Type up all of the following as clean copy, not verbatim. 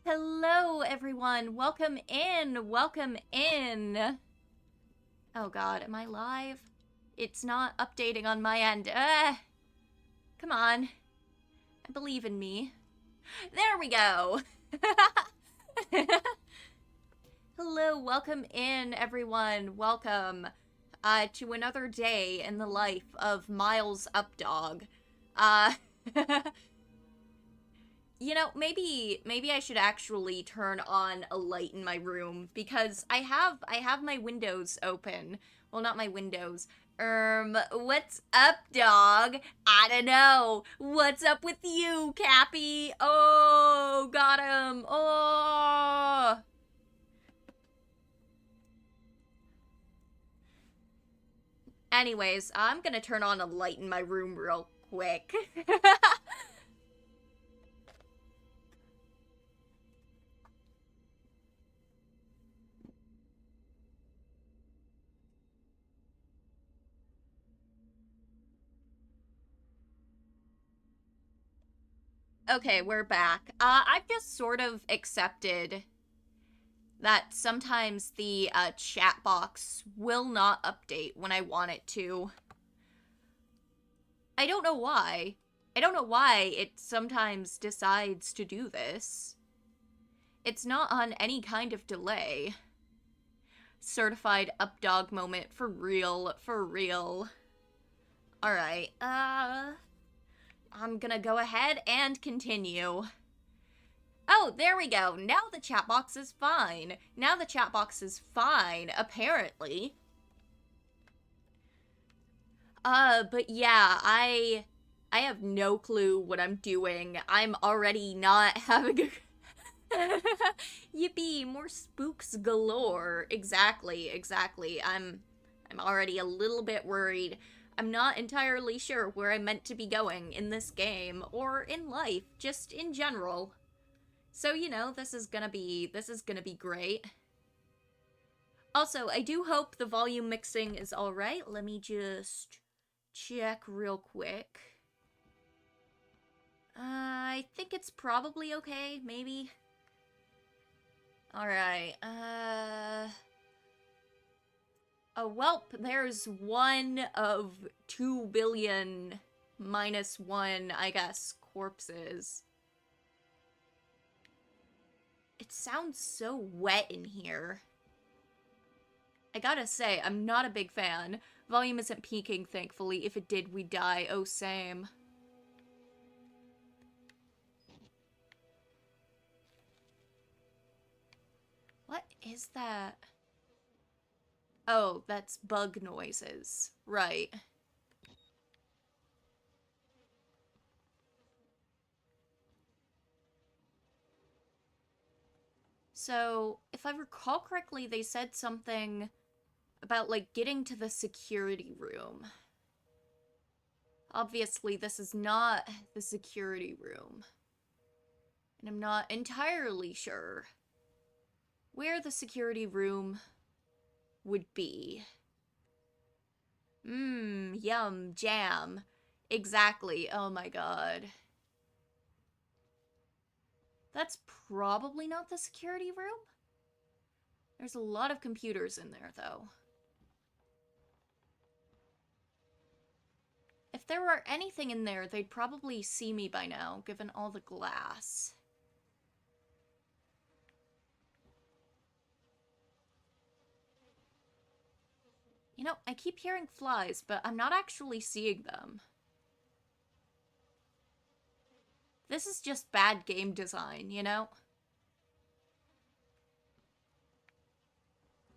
Hello, everyone. Welcome in. Welcome in. Oh god, am I live? It's not updating on my end. Come on. I believe in me. There we go. Hello, welcome in, everyone. Welcome to another day in the life of Miles Updog. Uh, You know, maybe I should actually turn on a light in my room because I have my windows open. Well, not my windows. What's up, dog? I don't know. What's up with you, Cappy? Oh, got him. Oh. Anyways, I'm gonna turn on a light in my room real quick. Okay, we're back. I've just sort of accepted that sometimes the chat box will not update when I want it to. I don't know why. I don't know why it sometimes decides to do this. It's not on any kind of delay. Certified updog moment for real, for real. Alright, I'm gonna go ahead and continue. Oh, there we go. Now the chat box is fine. Now the chat box is fine, apparently. But yeah, I have no clue what I'm doing. I'm already not having a Yippee, more spooks galore. Exactly, exactly. I'm already a little bit worried. I'm not entirely sure where I'm meant to be going in this game or in life, just in general. So, you know, this is gonna be great. Also, I do hope the volume mixing is alright. Let me just check real quick. I think it's probably okay, maybe. Alright, oh, welp, there's one of 2 billion minus one, I guess, corpses. It sounds so wet in here. I gotta say, I'm not a big fan. Volume isn't peaking, thankfully. If it did, we'd die. Oh, same. What is that? Oh, that's bug noises. Right. So, if I recall correctly, they said something about, like, getting to the security room. Obviously, this is not the security room. And I'm not entirely sure where the security room would be. Mmm, yum, jam. Exactly, oh my god. That's probably not the security room? There's a lot of computers in there, though. If there were anything in there, they'd probably see me by now, given all the glass. You know, I keep hearing flies, but I'm not actually seeing them. This is just bad game design, you know?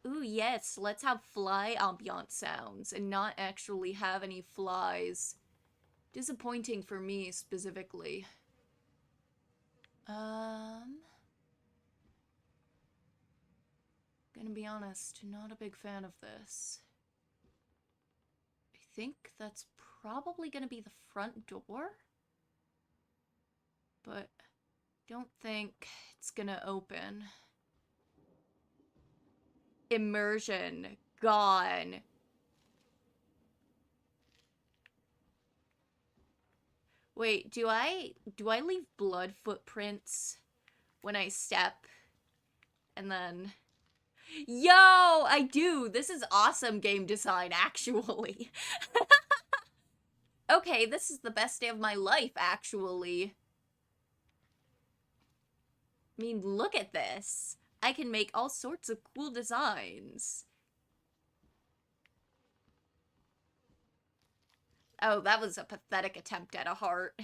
Ooh, yes, let's have fly ambiance sounds and not actually have any flies. Disappointing for me, specifically. Gonna be honest, not a big fan of this. I think that's probably gonna be the front door? But don't think it's gonna open. Immersion. Gone. Wait, do I leave blood footprints when I step. And then... Yo, I do! This is awesome game design, actually. Okay, this is the best day of my life, actually. I mean, look at this. I can make all sorts of cool designs. Oh, that was a pathetic attempt at a heart.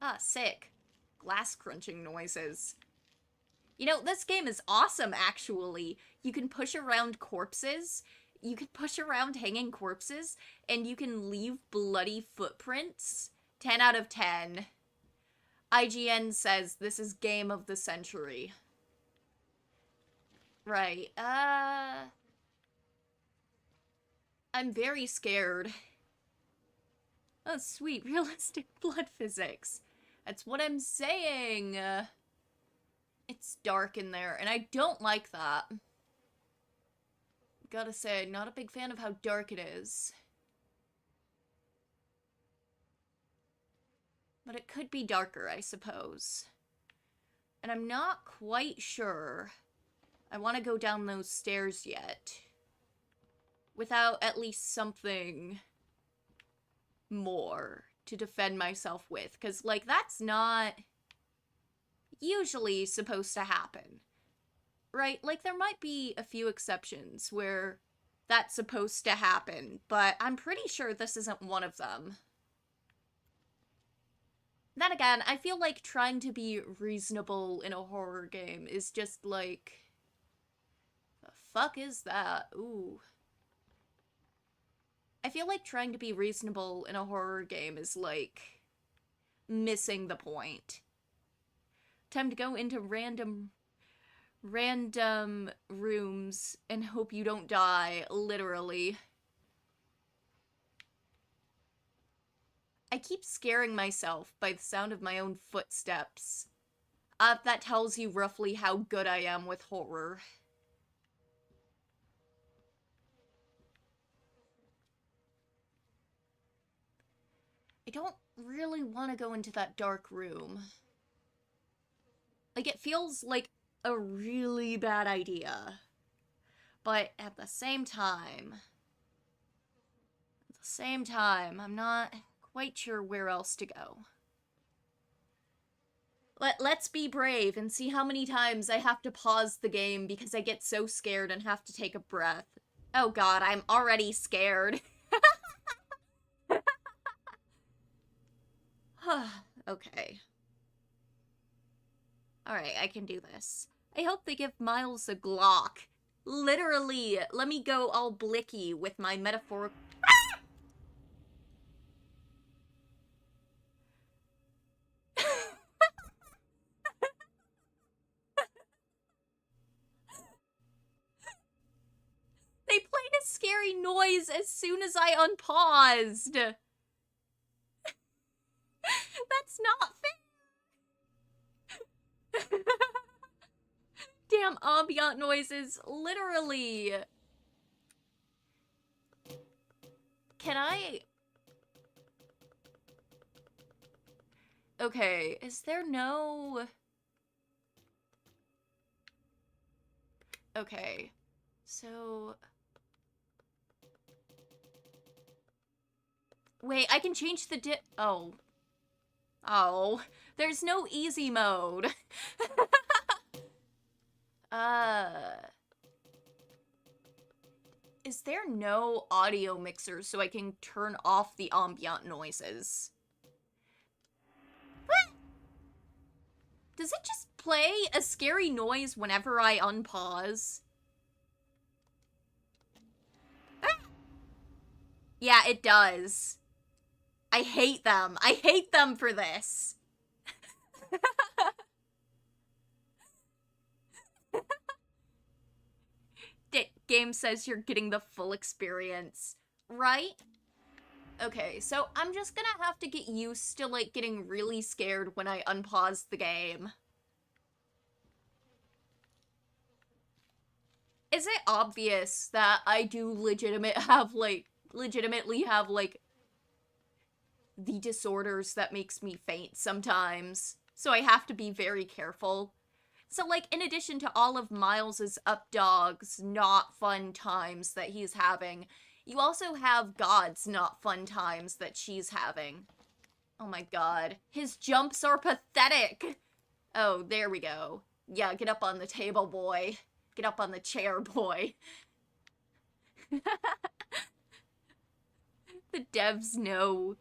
Ah, sick. Glass crunching noises. You know, this game is awesome, actually. You can push around corpses, you can push around hanging corpses, and you can leave bloody footprints. 10 out of 10. IGN says this is game of the century. Right, I'm very scared. Oh, sweet, realistic blood physics. That's what I'm saying. It's dark in there, and I don't like that. Gotta say, not a big fan of how dark it is. But it could be darker, I suppose. And I'm not quite sure I want to go down those stairs yet. Without at least something more to defend myself with. Because, like, that's not usually supposed to happen. Right? Like, there might be a few exceptions where that's supposed to happen, but I'm pretty sure this isn't one of them. Then again, I feel like trying to be reasonable in a horror game is just like... The fuck is that? Ooh. I feel like trying to be reasonable in a horror game is like... missing the point. Time to go into random rooms and hope you don't die, literally. I keep scaring myself by the sound of my own footsteps. That tells you roughly how good I am with horror. I don't really want to go into that dark room. Like, it feels like a really bad idea. But at the same time, I'm not quite sure where else to go. Let's be brave and see how many times I have to pause the game because I get so scared and have to take a breath. Oh god, I'm already scared. Okay. Alright, I can do this. I hope they give Miles a Glock. Literally, let me go all blicky with my metaphorical... They played a scary noise as soon as I unpaused. That's not fair. Damn ambient noises, literally. Can I... Okay, is there no... Okay, so... Wait, I can change the oh. Oh, there's no easy mode. Is there no audio mixer so I can turn off the ambient noises? What? Does it just play a scary noise whenever I unpause? Yeah, it does. I hate them. I hate them for this. Game says you're getting the full experience, right? Okay, so I'm just gonna have to get used to, like, getting really scared when I unpause the game. Is it obvious that I do legitimately have, like, the disorders that makes me faint sometimes. So I have to be very careful. So, like, in addition to all of Miles's UPDOG's not fun times that he's having, you also have God's not fun times that she's having. Oh my god. His jumps are pathetic! Oh, there we go. Yeah, get up on the table, boy. Get up on the chair, boy. The devs know.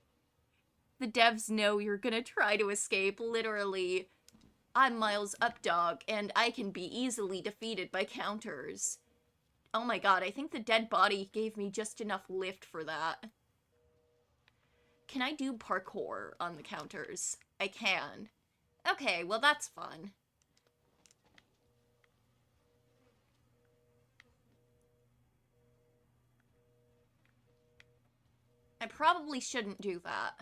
The devs know you're gonna try to escape, literally. I'm Miles UPDOG, and I can be easily defeated by counters. Oh my god, I think the dead body gave me just enough lift for that. Can I do parkour on the counters? I can. Okay, well that's fun. I probably shouldn't do that.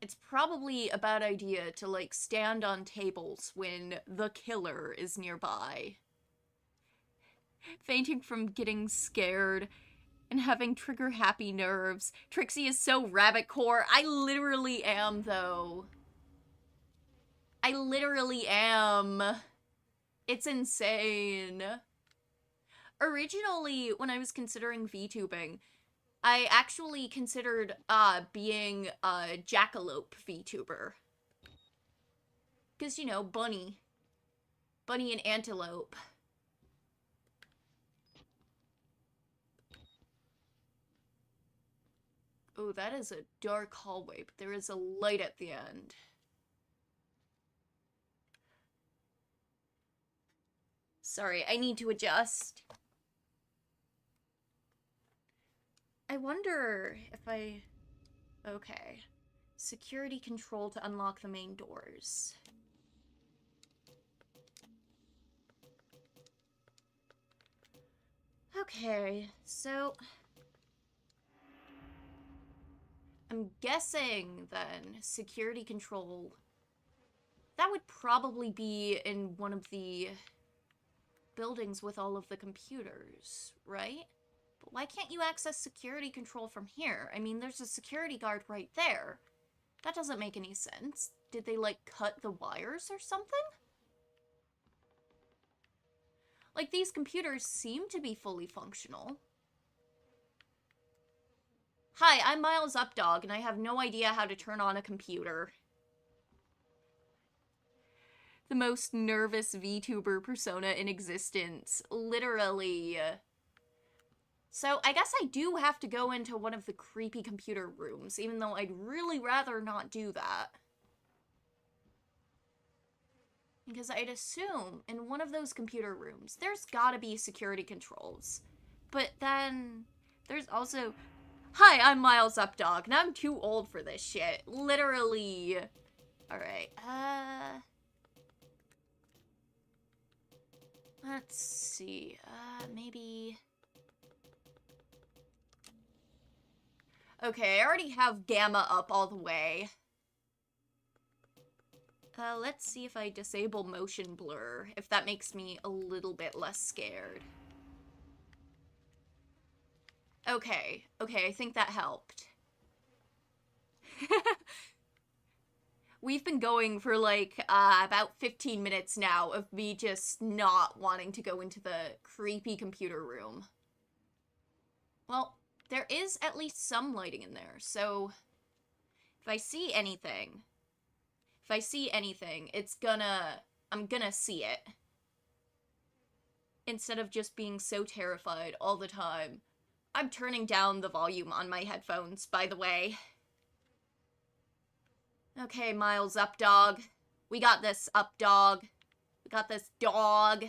It's probably a bad idea to, like, stand on tables when the killer is nearby. Fainting from getting scared and having trigger-happy nerves. Trixie is so rabbit-core. I literally am, though. I literally am. It's insane. Originally, when I was considering VTubing, I actually considered being a jackalope VTuber. Because, you know, bunny. Bunny and antelope. Oh, that is a dark hallway, but there is a light at the end. Sorry, I need to adjust. I wonder if I... Okay. Security control to unlock the main doors. Okay, so... I'm guessing, then, security control... That would probably be in one of the buildings with all of the computers, right? But why can't you access security control from here? I mean, there's a security guard right there. That doesn't make any sense. Did they, like, cut the wires or something? Like, these computers seem to be fully functional. Hi, I'm Miles UPDOG, and I have no idea how to turn on a computer. The most nervous VTuber persona in existence. Literally. So, I guess I do have to go into one of the creepy computer rooms, even though I'd really rather not do that. Because I'd assume in one of those computer rooms, there's gotta be security controls. But then, there's also... Hi, I'm Miles UPDOG, and I'm too old for this shit. Literally. Alright, let's see, maybe... Okay, I already have Gamma up all the way. Let's see if I disable motion blur, if that makes me a little bit less scared. Okay, I think that helped. We've been going for, like, about 15 minutes now of me just not wanting to go into the creepy computer room. Well, there is at least some lighting in there, so if I see anything, I'm gonna see it. Instead of just being so terrified all the time. I'm turning down the volume on my headphones, by the way. Okay, Miles UPDOG. We got this, UPDOG. We got this, dog.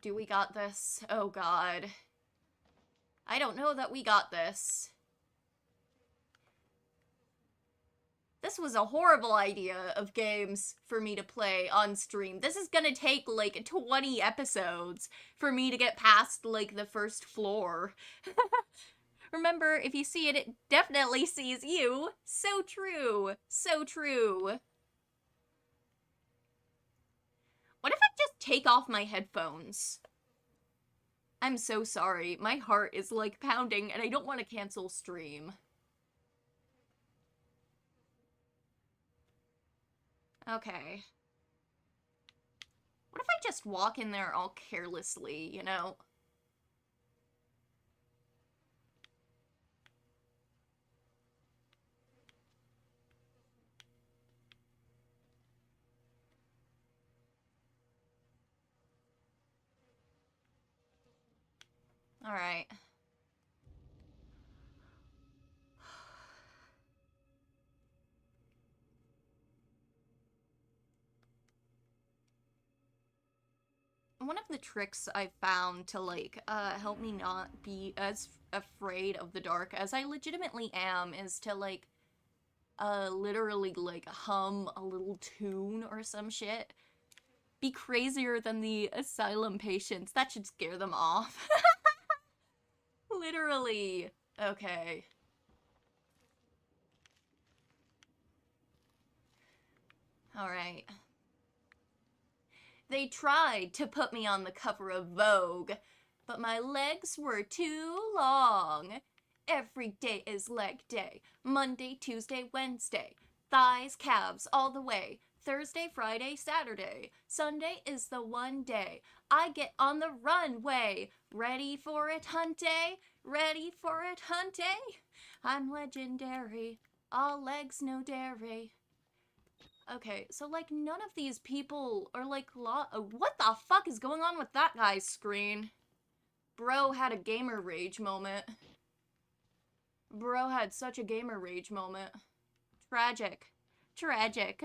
Do we got this? Oh god. I don't know that we got this. This was a horrible idea of games for me to play on stream. This is gonna take, like, 20 episodes for me to get past, like, the first floor. Remember, if you see it, it definitely sees you. So true. So true. What if I just take off my headphones? I'm so sorry. My heart is, like, pounding, and I don't want to cancel stream. Okay. What if I just walk in there all carelessly, you know? Alright. One of the tricks I found to, like, help me not be as afraid of the dark as I legitimately am is to, like, literally, like, hum a little tune or some shit. Be crazier than the asylum patients. That should scare them off. Literally. Okay. Alright. They tried to put me on the cover of Vogue, but my legs were too long. Every day is leg day. Monday, Tuesday, Wednesday. Thighs, calves, all the way. Thursday, Friday, Saturday. Sunday is the one day I get on the runway. Ready for it, hunty? Ready for it, hunty? I'm legendary. All legs, no dairy. Okay, so, like, none of these people are, like, what the fuck is going on with that guy's screen? Bro had a gamer rage moment. Bro had such a gamer rage moment. Tragic. Tragic.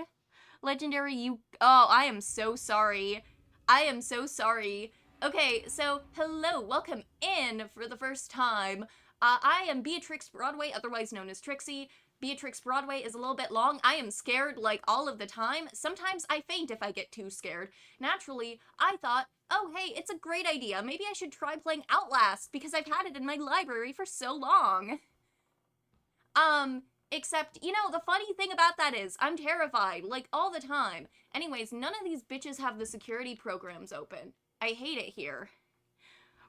Legendary, oh, I am so sorry. I am so sorry. Okay, so, hello, welcome in for the first time. I am Beatrix Broadway, otherwise known as Trixie. Beatrix Broadway is a little bit long. I am scared, like, all of the time. Sometimes I faint if I get too scared. Naturally, I thought, oh, hey, it's a great idea. Maybe I should try playing Outlast, because I've had it in my library for so long. Except, you know, the funny thing about that is, I'm terrified, like, all the time. Anyways, none of these bitches have the security programs open. I hate it here.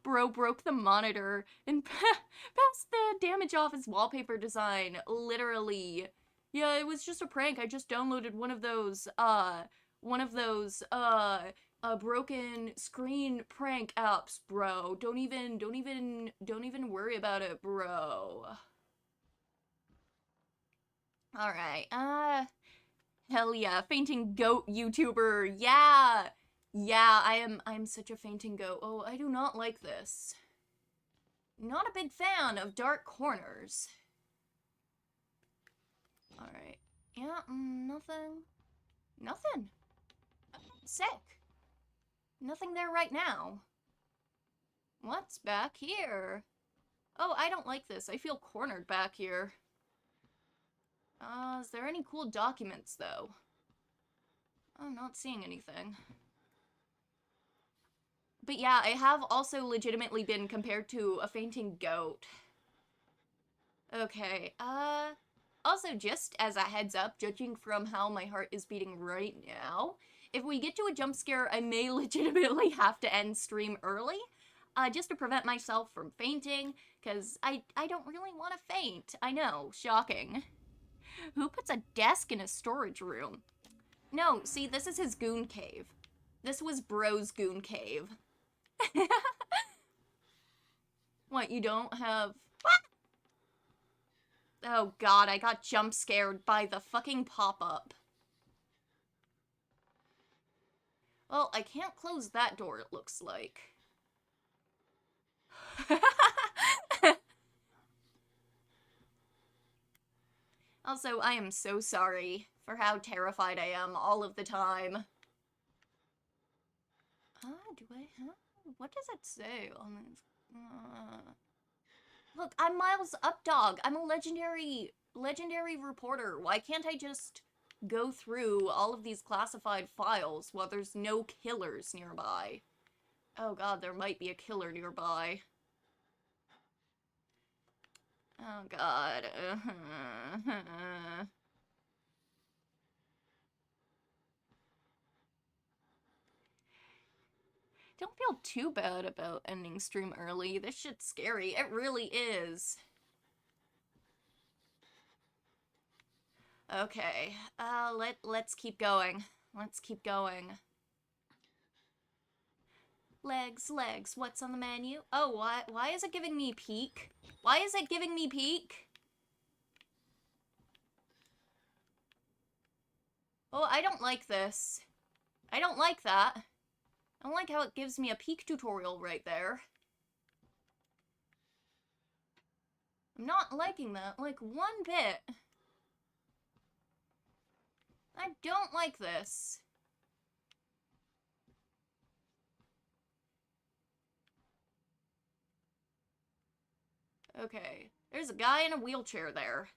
Bro broke the monitor and passed the damage off his wallpaper design, literally. Yeah, it was just a prank. I just downloaded one of those broken screen prank apps, bro. Don't even worry about it, bro. Alright, hell yeah, fainting goat YouTuber, yeah! Yeah, I'm such a fainting goat. Oh, I do not like this. Not a big fan of dark corners. Alright. Yeah, nothing. Nothing. Sick. Nothing there right now. What's back here? Oh, I don't like this. I feel cornered back here. Is there any cool documents, though? I'm not seeing anything. But yeah, I have also legitimately been compared to a fainting goat. Okay, also, just as a heads up, judging from how my heart is beating right now, if we get to a jump scare, I may legitimately have to end stream early, just to prevent myself from fainting, because I don't really want to faint. I know, shocking. Who puts a desk in a storage room? No, see, this is his goon cave. This was Bro's goon cave. What, you don't have... Oh god, I got jump scared by the fucking pop-up. Well, I can't close that door, it looks like. Also, I am so sorry for how terrified I am all of the time. What does it say on this? Look, I'm Miles Updog. I'm a legendary reporter. Why can't I just go through all of these classified files while there's no killers nearby? Oh god, there might be a killer nearby. Oh god. Don't feel too bad about ending stream early. This shit's scary. It really is. Okay, let's keep going. Let's keep going. Legs, what's on the menu? Oh, why is it giving me peek? Why is it giving me peek? Oh, I don't like this. I don't like that. I don't like how it gives me a peek tutorial right there. I'm not liking that, like, one bit. I don't like this. Okay, there's a guy in a wheelchair there.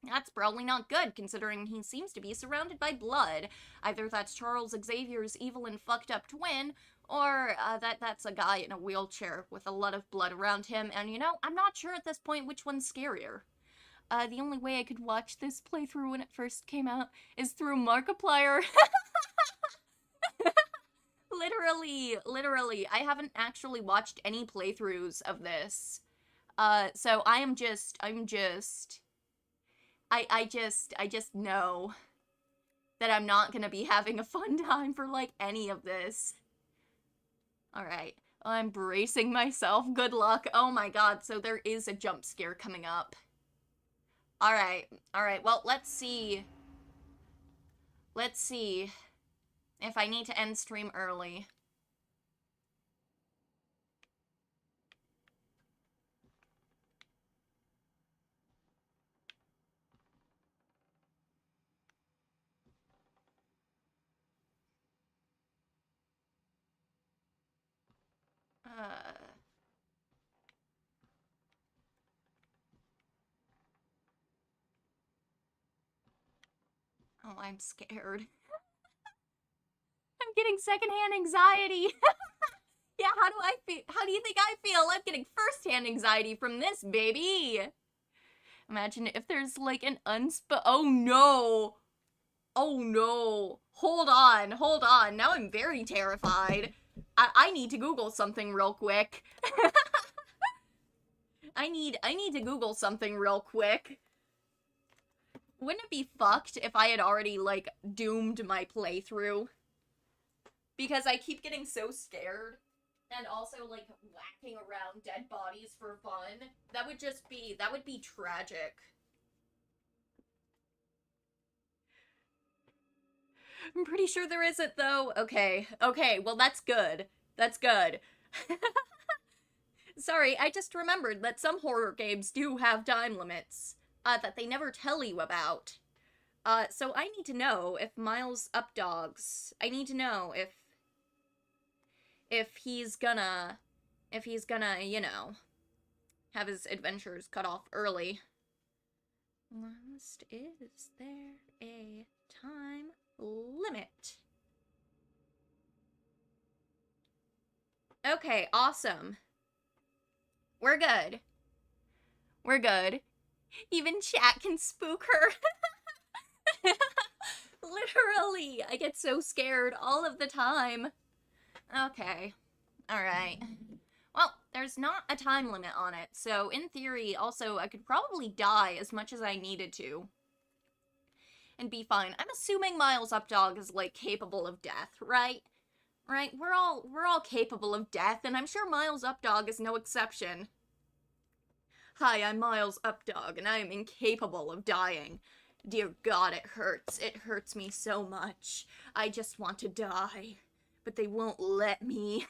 That's probably not good, considering he seems to be surrounded by blood. Either that's Charles Xavier's evil and fucked up twin, or that's a guy in a wheelchair with a lot of blood around him, and you know, I'm not sure at this point which one's scarier. The only way I could watch this playthrough when it first came out is through Markiplier. Literally, I haven't actually watched any playthroughs of this. So I just know that I'm not gonna be having a fun time for, like, any of this. Alright, I'm bracing myself. Good luck. Oh my god, so there is a jump scare coming up. Alright, well, let's see. Let's see if I need to end stream early. Oh, I'm scared. I'm getting secondhand anxiety. Yeah, how do I feel? How do you think I feel? I'm getting firsthand anxiety from this, baby. Imagine if there's, like, an oh no. Oh no. Hold on. Now I'm very terrified. I need to Google something real quick. I need to Google something real quick. Wouldn't it be fucked if I had already, like, doomed my playthrough? Because I keep getting so scared. And also, like, whacking around dead bodies for fun. That would be tragic. I'm pretty sure there isn't, though. Okay, well, that's good. That's good. Sorry, I just remembered that some horror games do have time limits, that they never tell you about. So I need to know if Miles UPDOGs, I need to know if he's gonna, you know, have his adventures cut off early. Last, is there a time limit? Okay, awesome. We're good. We're good. Even chat can spook her. Literally, I get so scared all of the time. Okay. Alright. Well, there's not a time limit on it, so in theory, also, I could probably die as much as I needed to. And be fine. I'm assuming Miles UPDOG is, like, capable of death, right? Right? We're all capable of death, and I'm sure Miles UPDOG is no exception. Hi, I'm Miles UPDOG, and I am incapable of dying. Dear God, it hurts. It hurts me so much. I just want to die. But they won't let me.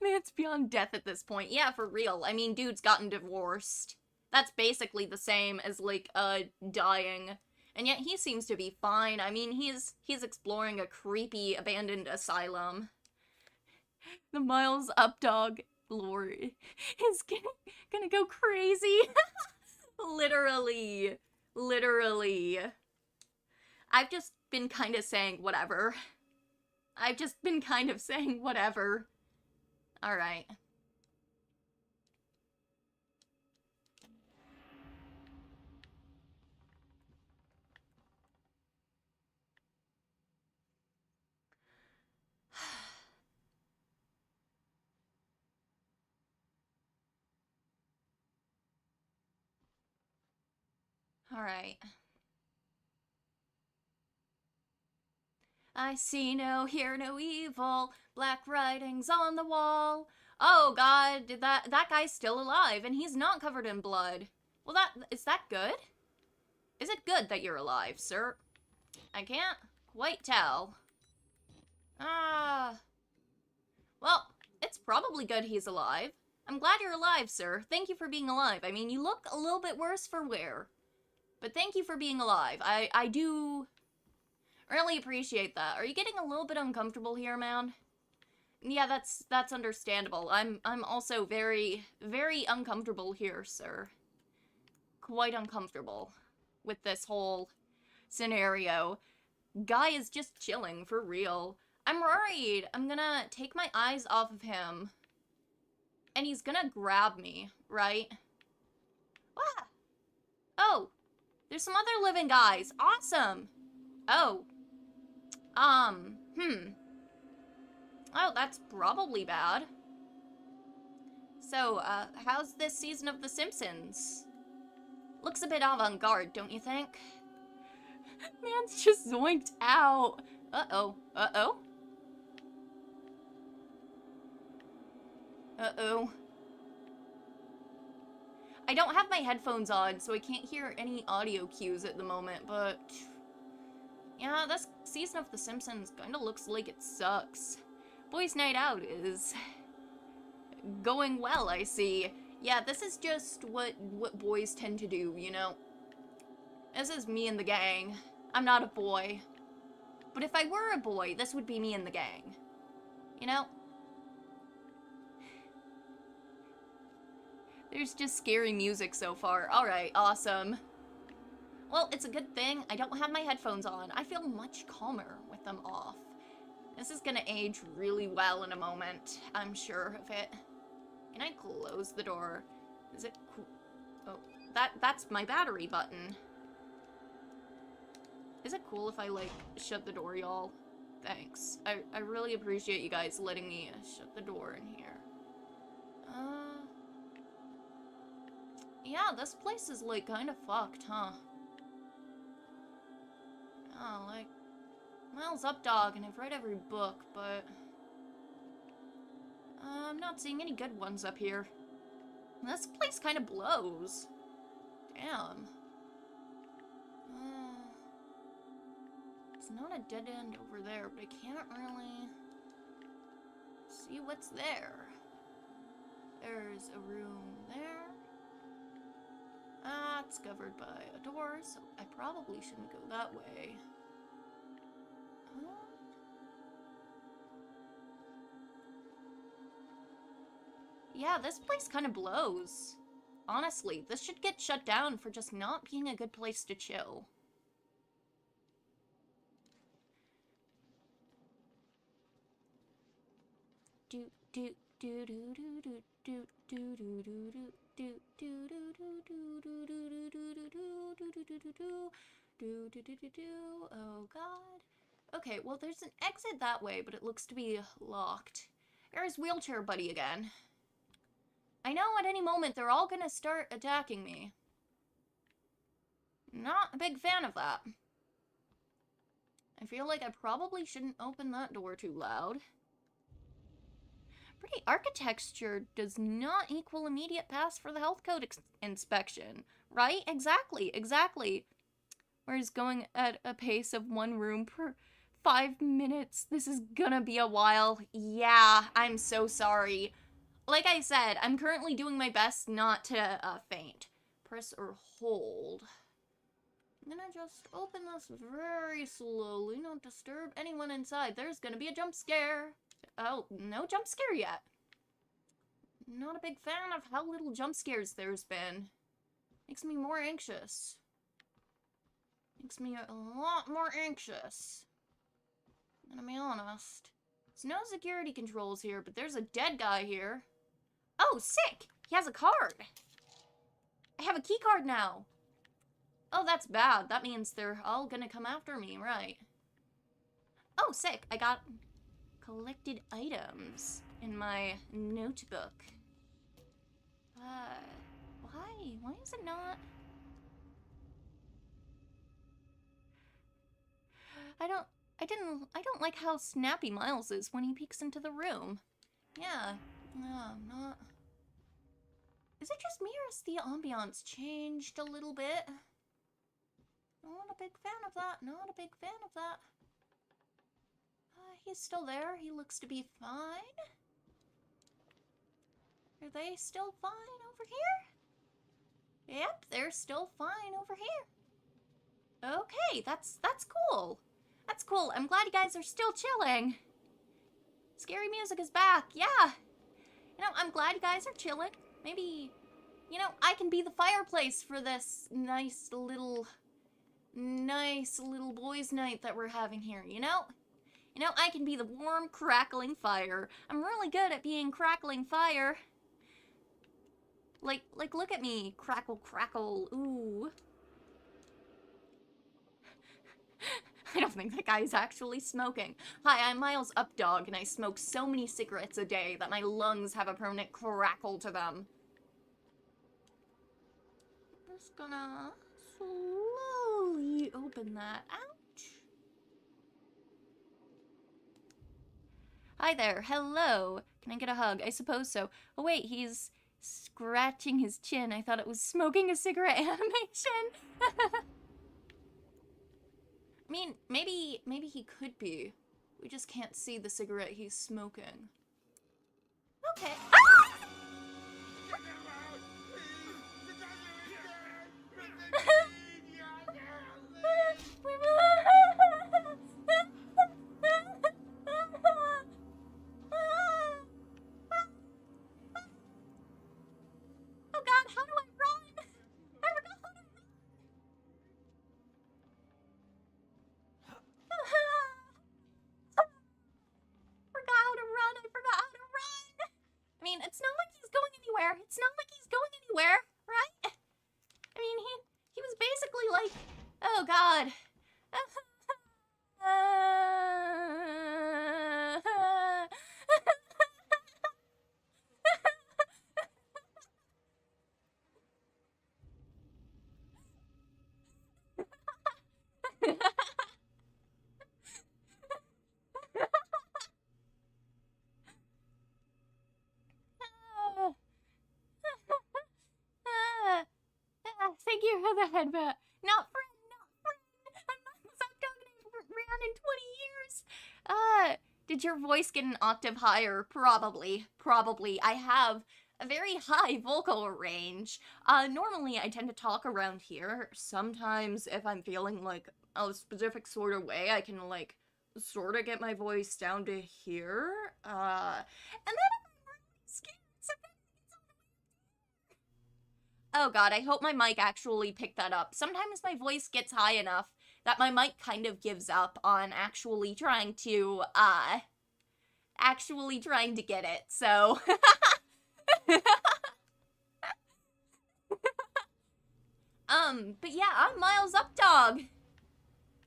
Man's beyond death at this point. Yeah, for real. I mean, dude's gotten divorced. That's basically the same as, like, dying. And yet he seems to be fine. I mean, he's exploring a creepy abandoned asylum. The Miles UPDOG lore is gonna go crazy. Literally. I've just been kind of saying whatever. Alright. Alright. I see no, hear no evil, black writings on the wall. Oh god, that guy's still alive, and he's not covered in blood. Well, is that good? Is it good that you're alive, sir? I can't quite tell. Well, it's probably good he's alive. I'm glad you're alive, sir. Thank you for being alive. I mean, you look a little bit worse for wear. But thank you for being alive. I do really appreciate that. Are you getting a little bit uncomfortable here, man? Yeah, that's understandable. I'm also very, very uncomfortable here, sir. Quite uncomfortable with this whole scenario. Guy is just chilling, for real. I'm worried. I'm gonna take my eyes off of him. And he's gonna grab me, right? Ah! Oh! There's some other living guys. Awesome! Oh. Oh, that's probably bad. So, how's this season of The Simpsons? Looks a bit avant-garde, don't you think? Man's just zoinked out. Uh-oh. Uh-oh. Uh-oh. I don't have my headphones on, so I can't hear any audio cues at the moment, but... yeah, this season of The Simpsons kinda looks like it sucks. Boys' Night Out is... going well, I see. Yeah, this is just what boys tend to do, you know? This is me and the gang. I'm not a boy. But if I were a boy, this would be me and the gang. You know? There's just scary music so far. Alright, awesome. Well, it's a good thing I don't have my headphones on. I feel much calmer with them off. This is gonna age really well in a moment. I'm sure of it. Can I close the door? Is it cool? Oh, that's my battery button. Is it cool if I, like, shut the door, y'all? Thanks. I really appreciate you guys letting me shut the door in here. Yeah, this place is, like, kind of fucked, huh? Oh, like, miles up, dog, and I've read every book, but... I'm not seeing any good ones up here. This place kind of blows. Damn. It's not a dead end over there, but I can't really see what's there. There's a room there. It's covered by a door, so I probably shouldn't go that way. Yeah, this place kind of blows. Honestly, this should get shut down for just not being a good place to chill. Oh god. Okay, well there's an exit that way, but it looks to be locked. There's Wheelchair Buddy again. I know at any moment they're all gonna start attacking me. Not a big fan of that. I feel like I probably shouldn't open that door too loud. Pretty architecture does not equal immediate pass for the health code inspection. Right? Exactly, exactly. Whereas going at a pace of 1 room per 5 minutes, this is gonna be a while. Yeah, I'm so sorry. Like I said, I'm currently doing my best not to faint. Press or hold. I'm gonna just open this very slowly, not disturb anyone inside. There's gonna be a jump scare. Oh, no jump scare yet. Not a big fan of how little jump scares there's been. Makes me more anxious. Makes me a lot more anxious. I'm gonna be honest. There's no security controls here, but there's a dead guy here. Oh, sick! He has a card! I have a key card now! Oh, that's bad. That means they're all gonna come after me, right? Oh, sick! I got collected items in my notebook. Why? Why is it not? I don't like how snappy Miles is when he peeks into the room. Yeah, no, not... Is it just me or has the ambiance changed a little bit? Not a big fan of that, not a big fan of that. He's still there, he looks to be fine. Are they still fine over here? Yep, they're still fine over here. Okay, that's cool. That's cool. I'm glad you guys are still chilling. Scary music is back. Yeah. You know, I'm glad you guys are chilling. Maybe, you know, I can be the fireplace for this nice little boys' night that we're having here, you know? You know, I can be the warm, crackling fire. I'm really good at being crackling fire. Like, look at me. Crackle, crackle. Ooh. I don't think that guy is actually smoking. Hi, I'm Miles UPDOG, and I smoke so many cigarettes a day that my lungs have a permanent crackle to them. Just gonna slowly open that. Ouch. Hi there, hello. Can I get a hug? I suppose so. Oh wait, he's scratching his chin. I thought it was smoking a cigarette animation. I mean, maybe he could be. We just can't see the cigarette he's smoking. Okay. Ah! Oh god, how do I run? I forgot how to run. Forgot how to run. I forgot how to run. I mean, it's not like he's going anywhere. It's not like he's going anywhere, right? I mean, he was basically like, oh god. Thank you for the headbutt. Not friend, not friend. I'm not stop talking around in 20 years. Did your voice get an octave higher? Probably. Probably. I have a very high vocal range. Normally I tend to talk around here. Sometimes if I'm feeling like a specific sort of way, I can like sort of get my voice down to here. And then I'm really scared. Oh god, I hope my mic actually picked that up. Sometimes my voice gets high enough that my mic kind of gives up on actually trying to get it, so... but yeah, I'm Miles UPDOG.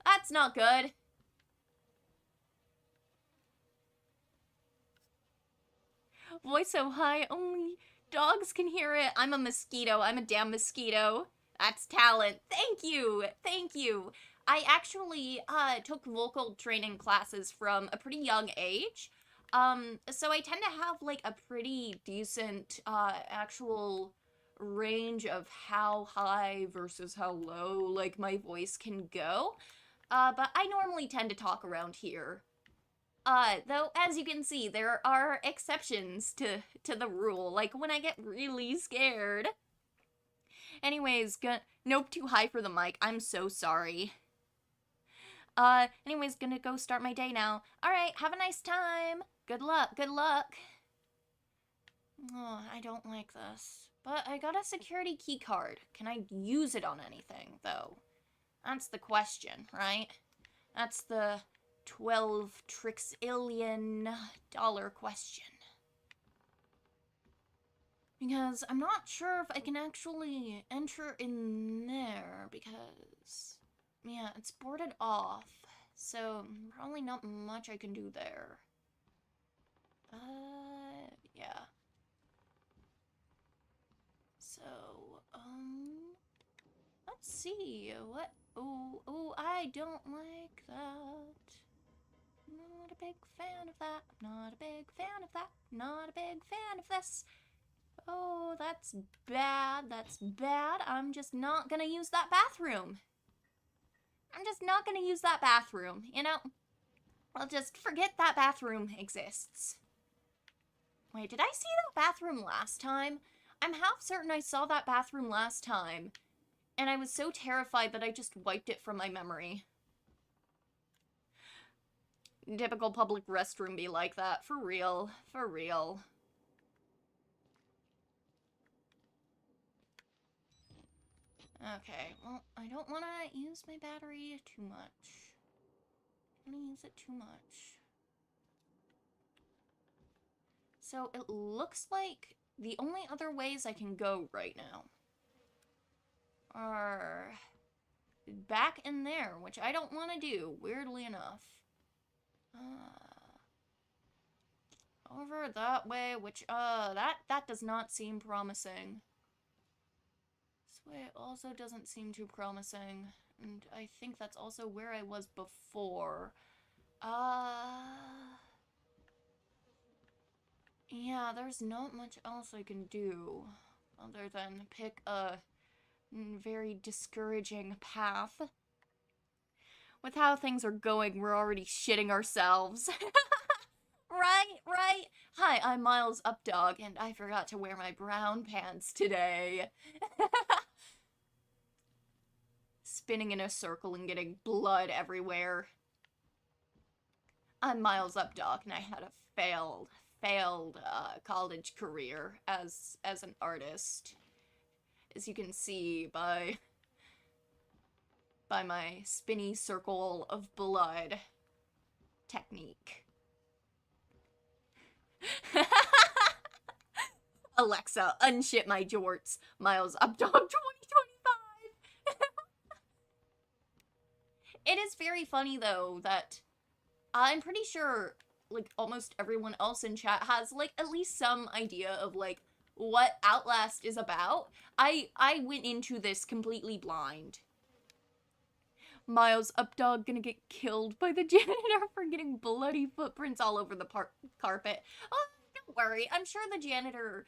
That's not good. Voice so high, only dogs can hear it. I'm a mosquito. I'm a damn mosquito. That's talent. Thank you. Thank you. I actually took vocal training classes from a pretty young age. So I tend to have like a pretty decent actual range of how high versus how low like my voice can go. But I normally tend to talk around here. Though, as you can see, there are exceptions to the rule, like when I get really scared. Anyways, nope, too high for the mic. I'm so sorry. Anyways, gonna go start my day now. Alright, have a nice time. Good luck, good luck. Oh, I don't like this. But I got a security key card. Can I use it on anything, though? That's the question, right? That's the 12 trixillion dollar question. Because I'm not sure if I can actually enter in there because, yeah, it's boarded off. So, probably not much I can do there. Yeah. So, let's see, what, oh, I don't like that. big fan of that. Not a big fan of that. Not a big fan of this. Oh, that's bad. That's bad. I'm just not gonna use that bathroom. I'm just not gonna use that bathroom, you know? I'll just forget that bathroom exists. Wait, did I see that bathroom last time? I'm half certain I saw that bathroom last time, and I was so terrified that I just wiped it from my memory. Typical public restroom be like that. For real. For real. Okay, well, I don't want to use my battery too much. I don't want to use it too much. So it looks like the only other ways I can go right now are back in there, which I don't want to do, weirdly enough. Over that way, which, that does not seem promising. This way also doesn't seem too promising, and I think that's also where I was before. Yeah, there's not much else I can do other than pick a very discouraging path. With how things are going, we're already shitting ourselves. Right. Hi, I'm Miles UpDog, and I forgot to wear my brown pants today. Spinning in a circle and getting blood everywhere. I'm Miles UpDog, and I had a failed college career as an artist, as you can see by my spinny circle of blood technique. Alexa, unship my jorts. Miles UpDog 2025. It is very funny though that I'm pretty sure like almost everyone else in chat has like at least some idea of like what Outlast is about. I went into this completely blind. Miles UpDog gonna get killed by the janitor for getting bloody footprints all over the carpet. Oh, don't worry. I'm sure the janitor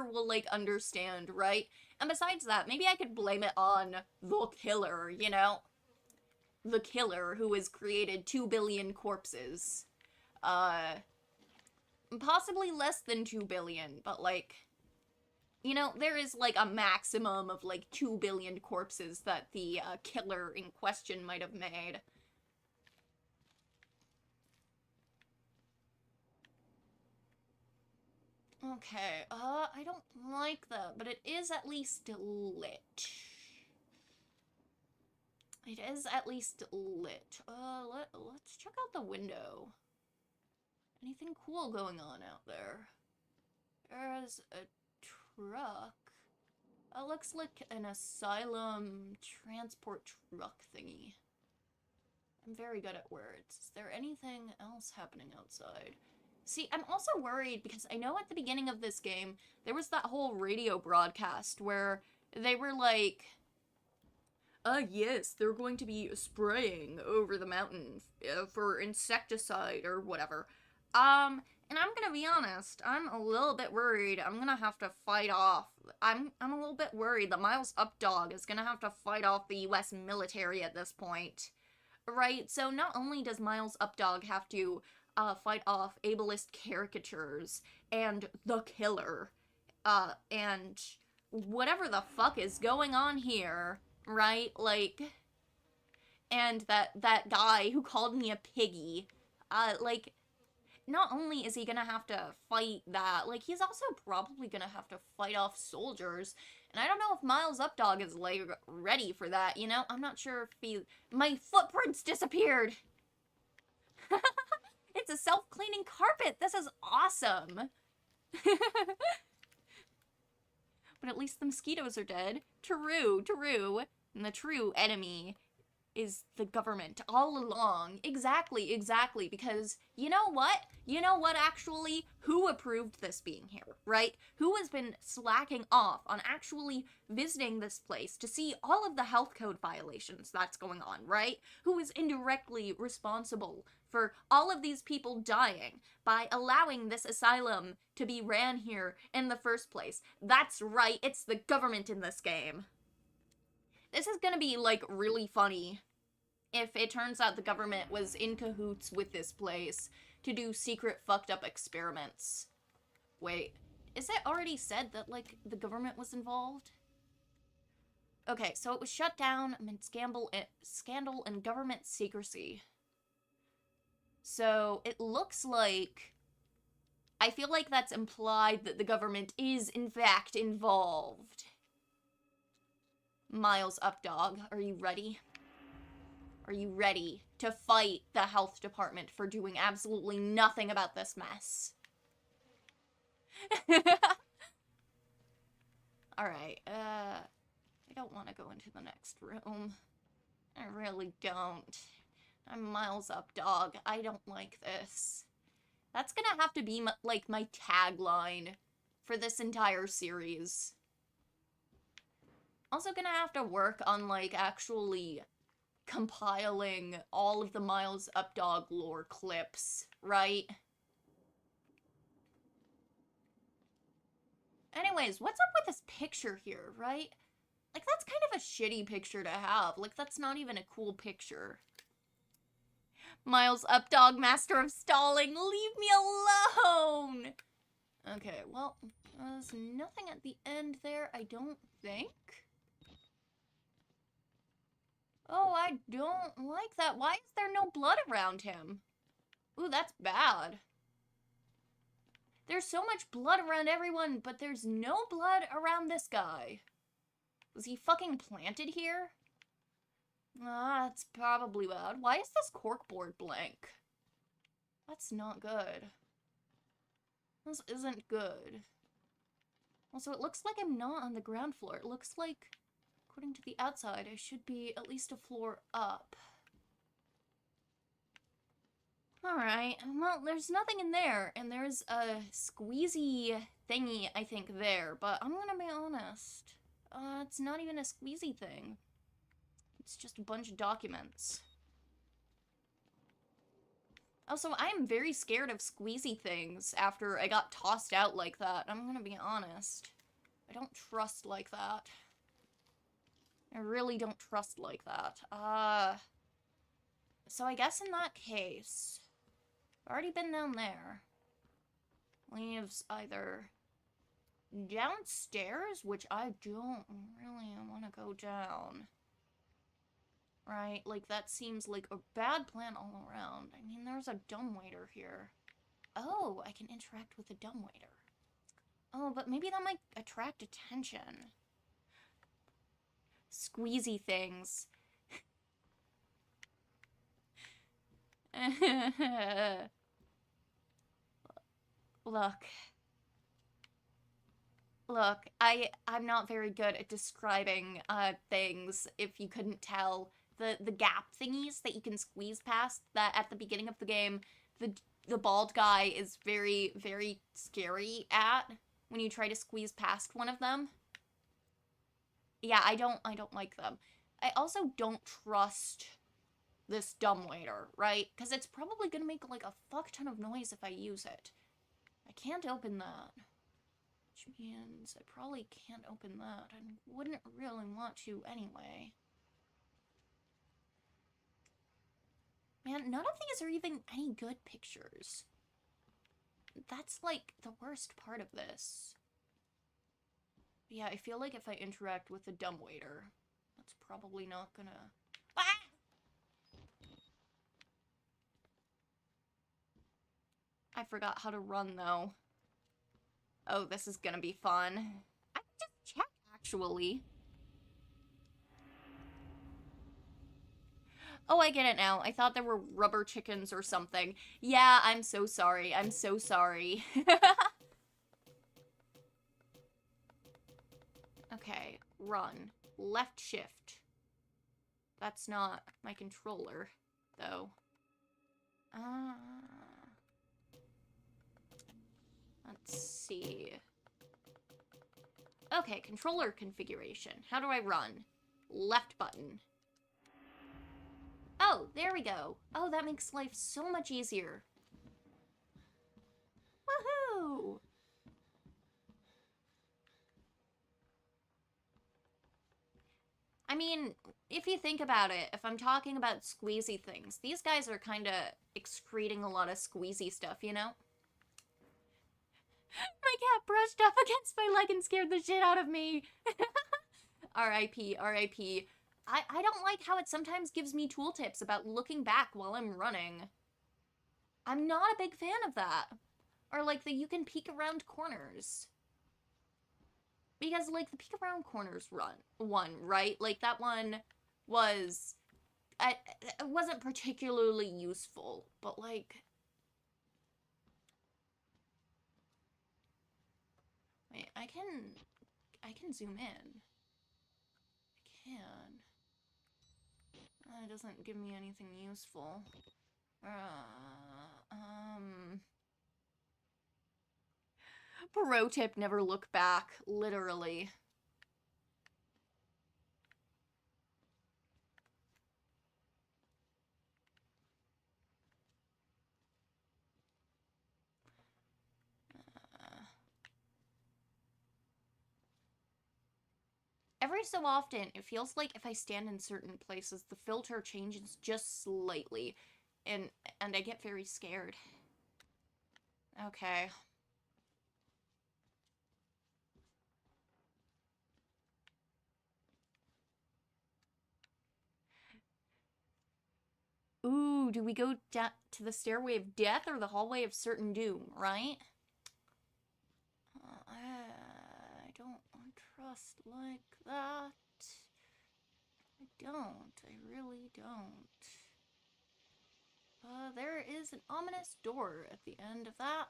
will like understand, right? And besides that, maybe I could blame it on the killer, you know? The killer who has created 2 billion corpses. Possibly less than 2 billion, but like, you know, there is like a maximum of like 2 billion corpses that the killer in question might have made. Okay, I don't like that, but it is at least lit. It is at least lit. Let's check out the window. Anything cool going on out there? There's a truck. It looks like an asylum transport truck thingy. I'm very good at words. Is there anything else happening outside? See, I'm also worried because I know at the beginning of this game, there was that whole radio broadcast where they were like, yes, they're going to be spraying over the mountain for insecticide or whatever. And I'm gonna be honest, I'm a little bit worried I'm gonna have to fight off. I'm a little bit worried that Miles UpDog is gonna have to fight off the US military at this point. Right? So not only does Miles UpDog have to fight off ableist caricatures and the killer, and whatever the fuck is going on here, right? Like, and that guy who called me a piggy, like, not only is he gonna have to fight that, like, he's also probably gonna have to fight off soldiers, and I don't know if Miles UpDog is, like, ready for that, you know? I'm not sure if he... My footprints disappeared! It's a self-cleaning carpet! This is awesome! But at least the mosquitoes are dead. True. And the true enemy is the government all along. Exactly, because you know what? Actually? Who approved this being here, right? Who has been slacking off on actually visiting this place to see all of the health code violations that's going on, right? Who is indirectly responsible for all of these people dying by allowing this asylum to be ran here in the first place. That's right, it's the government in this game. This is gonna be, like, really funny if it turns out the government was in cahoots with this place to do secret fucked up experiments. Wait, is it already said that, like, the government was involved? Okay, so it was shut down amid scandal and government secrecy. So it looks like... I feel like that's implied that the government is, in fact, involved. Miles UPDOG, are you ready? Are you ready to fight the health department for doing absolutely nothing about this mess? Alright, I don't want to go into the next room. I really don't. I'm Miles UPDOG. I don't like this. That's gonna have to be, like, my tagline for this entire series. Also gonna have to work on, like, actually compiling all of the Miles UPDOG lore clips, right? Anyways, what's up with this picture here, right? Like, that's kind of a shitty picture to have. Like, that's not even a cool picture. Miles UPDOG, master of stalling, leave me alone! Okay, well, there's nothing at the end there, I don't think. Oh, I don't like that. Why is there no blood around him? Ooh, that's bad. There's so much blood around everyone, but there's no blood around this guy. Was he fucking planted here? Ah, that's probably bad. Why is this corkboard blank? That's not good. This isn't good. Also, it looks like I'm not on the ground floor. It looks like, according to the outside, I should be at least a floor up. Alright, well, there's nothing in there, and there's a squeezy thingy, I think, there, but I'm gonna be honest. It's not even a squeezy thing. It's just a bunch of documents. Also, I am very scared of squeezy things after I got tossed out like that. I'm gonna be honest. I don't trust like that. I really don't trust like that. So I guess in that case, I've already been down there. Leaves either downstairs, which I don't really want to go down. Right, like that seems like a bad plan all around. I mean, there's a dumbwaiter here. Oh, I can interact with the dumbwaiter. Oh, but maybe that might attract attention. Squeezy things. Look, I'm not very good at describing things, if you couldn't tell. The gap thingies that you can squeeze past, that at the beginning of the game, the bald guy is very, very scary at when you try to squeeze past one of them. Yeah, I don't like them. I also don't trust this dumbwaiter, right? Because it's probably gonna make, like, a fuck ton of noise if I use it. I can't open that. Which means I probably can't open that. I wouldn't really want to anyway. Man, none of these are even any good pictures. That's, like, the worst part of this. But yeah, I feel like if I interact with the dumbwaiter, that's probably not gonna... Ah! I forgot how to run, though. Oh, this is gonna be fun. I can just check, actually. Oh, I get it now. I thought there were rubber chickens or something. Yeah, I'm so sorry. I'm so sorry. Okay, run. Left shift. That's not my controller, though. Let's see. Okay, controller configuration. How do I run? Left button. Oh, there we go. Oh, that makes life so much easier. Woohoo! I mean, if you think about it, if I'm talking about squeezy things, these guys are kind of excreting a lot of squeezy stuff, you know? My cat brushed up against my leg and scared the shit out of me. R.I.P., R.I.P. I don't like how it sometimes gives me tooltips about looking back while I'm running. I'm not a big fan of that. Or like the you can peek around corners. Because like the peek around corners one, right? Like that one was it wasn't particularly useful, but like wait, I can zoom in. I can. It doesn't give me anything useful. Pro tip, never look back, literally. Every so often, it feels like if I stand in certain places, the filter changes just slightly, and I get very scared. Okay. Ooh, do we go to the stairway of death or the hallway of certain doom, right? I don't trust like that. I don't. I really don't. There is an ominous door at the end of that.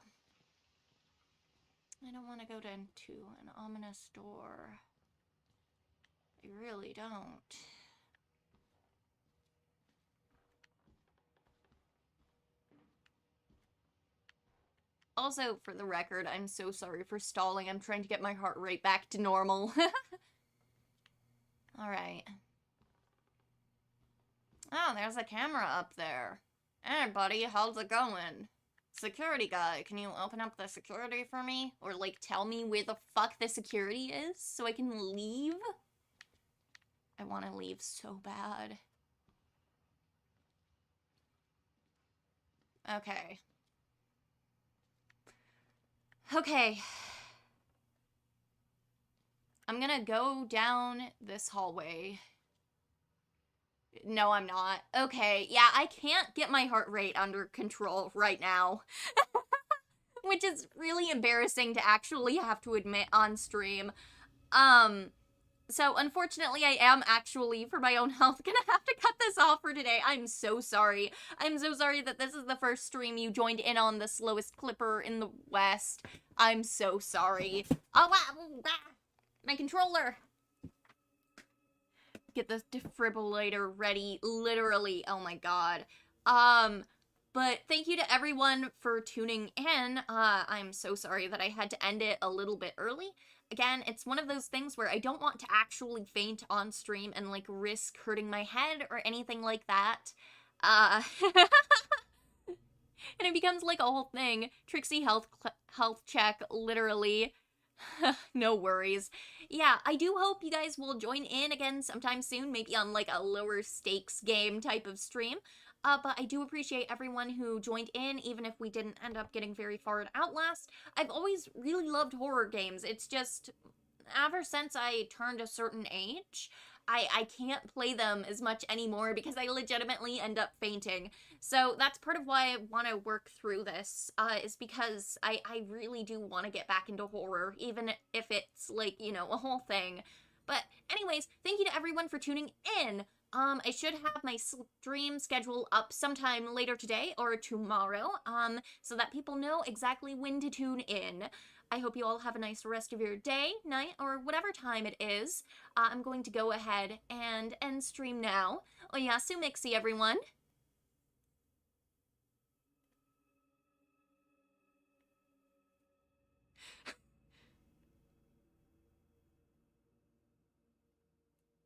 I don't want to go into an ominous door. I really don't. Also, for the record, I'm so sorry for stalling. I'm trying to get my heart rate back to normal. Alright. Oh, there's a camera up there. Hey, buddy, how's it going? Security guy, can you open up the security for me? Or, like, tell me where the fuck the security is so I can leave? I want to leave so bad. Okay. Okay. I'm gonna go down this hallway. No, I'm not. Okay, yeah, I can't get my heart rate under control right now. Which is really embarrassing to actually have to admit on stream. So unfortunately I am actually, for my own health, gonna have to cut this off for today. I'm so sorry. I'm so sorry that this is the first stream you joined in on, the slowest clipper in the West. I'm so sorry. Oh, my controller. Get the defibrillator ready, literally. Oh my god. But thank you to everyone for tuning in. I'm so sorry that I had to end it a little bit early. Again, it's one of those things where I don't want to actually faint on stream and, like, risk hurting my head or anything like that. And it becomes, like, a whole thing. Trixie health check, literally. No worries. Yeah, I do hope you guys will join in again sometime soon, maybe on, like, a lower stakes game type of stream. But I do appreciate everyone who joined in, even if we didn't end up getting very far in Outlast. I've always really loved horror games. It's just, ever since I turned a certain age, I can't play them as much anymore because I legitimately end up fainting. So that's part of why I want to work through this, is because I really do want to get back into horror, even if it's, like, you know, a whole thing. But anyways, thank you to everyone for tuning in. I should have my stream schedule up sometime later today or tomorrow, so that people know exactly when to tune in. I hope you all have a nice rest of your day, night, or whatever time it is. I'm going to go ahead and end stream now. Oyasu Mixie, everyone.